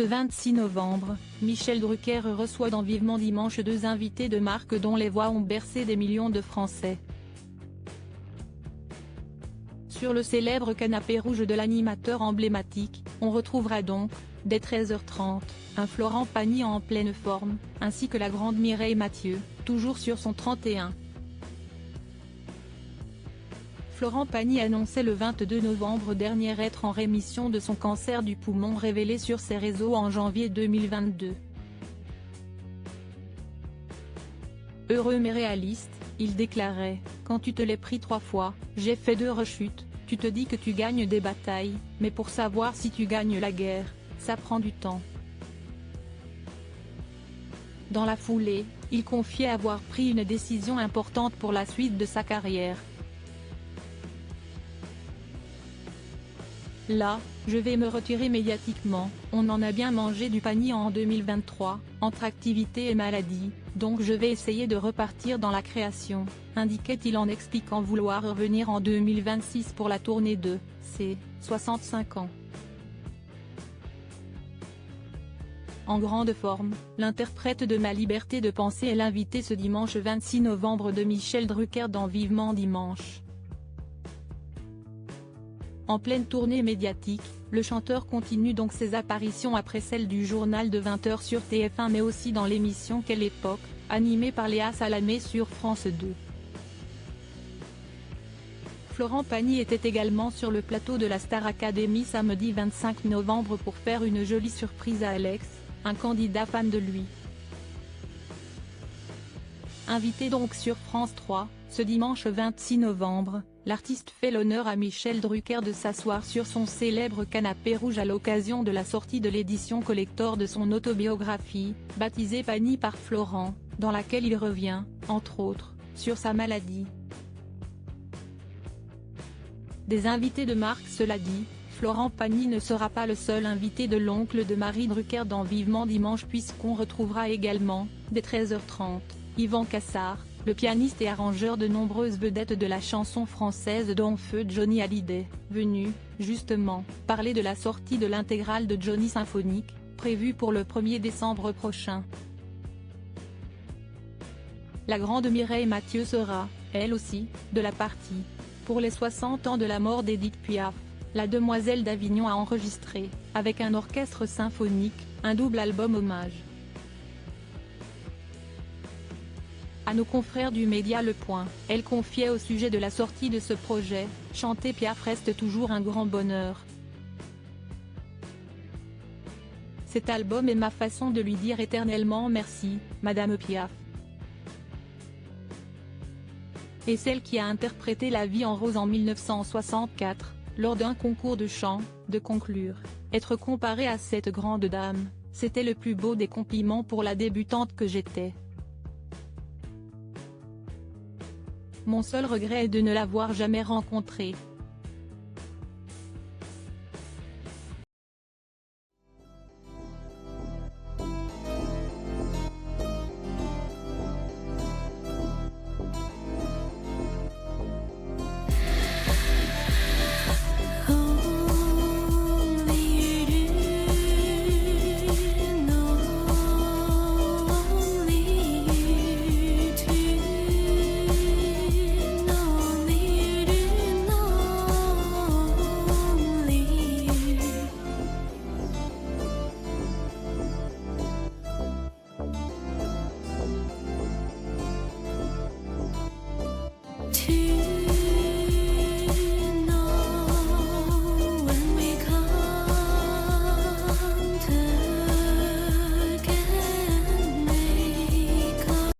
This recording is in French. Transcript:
Ce 26 novembre, Michel Drucker reçoit dans Vivement Dimanche deux invités de marque dont les voix ont bercé des millions de Français. Sur le célèbre canapé rouge de l'animateur emblématique, on retrouvera donc, dès 13h30, un Florent Pagny en pleine forme, ainsi que la grande Mireille Mathieu, toujours sur son 31. Florent Pagny annonçait le 22 novembre dernier être en rémission de son cancer du poumon révélé sur ses réseaux en janvier 2022. Heureux mais réaliste, il déclarait « Quand tu te l'es pris 3 fois, j'ai fait 2 rechutes, tu te dis que tu gagnes des batailles, mais pour savoir si tu gagnes la guerre, ça prend du temps. » Dans la foulée, il confiait avoir pris une décision importante pour la suite de sa carrière. Là, je vais me retirer médiatiquement, on en a bien mangé du Pagny en 2023, entre activité et maladie, donc je vais essayer de repartir dans la création, indiquait-il en expliquant vouloir revenir en 2026 pour la tournée de ses 65 ans. En grande forme, l'interprète de Ma liberté de penser est l'invité ce dimanche 26 novembre de Michel Drucker dans Vivement Dimanche. En pleine tournée médiatique, le chanteur continue donc ses apparitions après celle du journal de 20h sur TF1 mais aussi dans l'émission Quelle époque, animée par Léa Salamé sur France 2. Florent Pagny était également sur le plateau de la Star Academy samedi 25 novembre pour faire une jolie surprise à Alex, un candidat fan de lui. Invité donc sur France 3, ce dimanche 26 novembre, l'artiste fait l'honneur à Michel Drucker de s'asseoir sur son célèbre canapé rouge à l'occasion de la sortie de l'édition collector de son autobiographie, baptisée Pagny par Florent, dans laquelle il revient, entre autres, sur sa maladie. Des invités de marque cela dit, Florent Pagny ne sera pas le seul invité de l'oncle de Marie Drucker dans Vivement Dimanche puisqu'on retrouvera également, dès 13h30, Yvan Cassar, le pianiste et arrangeur de nombreuses vedettes de la chanson française dont feu Johnny Hallyday, venu, justement, parler de la sortie de l'intégrale de Johnny Symphonique, prévue pour le 1er décembre prochain. La grande Mireille Mathieu sera, elle aussi, de la partie. Pour les 60 ans de la mort d'Édith Piaf, la demoiselle d'Avignon a enregistré, avec un orchestre symphonique, un double album hommage. À nos confrères du média Le Point, elle confiait au sujet de la sortie de ce projet, « Chanter Piaf reste toujours un grand bonheur. Cet album est ma façon de lui dire éternellement merci, Madame Piaf. » Et celle qui a interprété La vie en rose en 1964, lors d'un concours de chant, de conclure « Être comparée à cette grande dame, c'était le plus beau des compliments pour la débutante que j'étais. Mon seul regret est de ne l'avoir jamais rencontrée,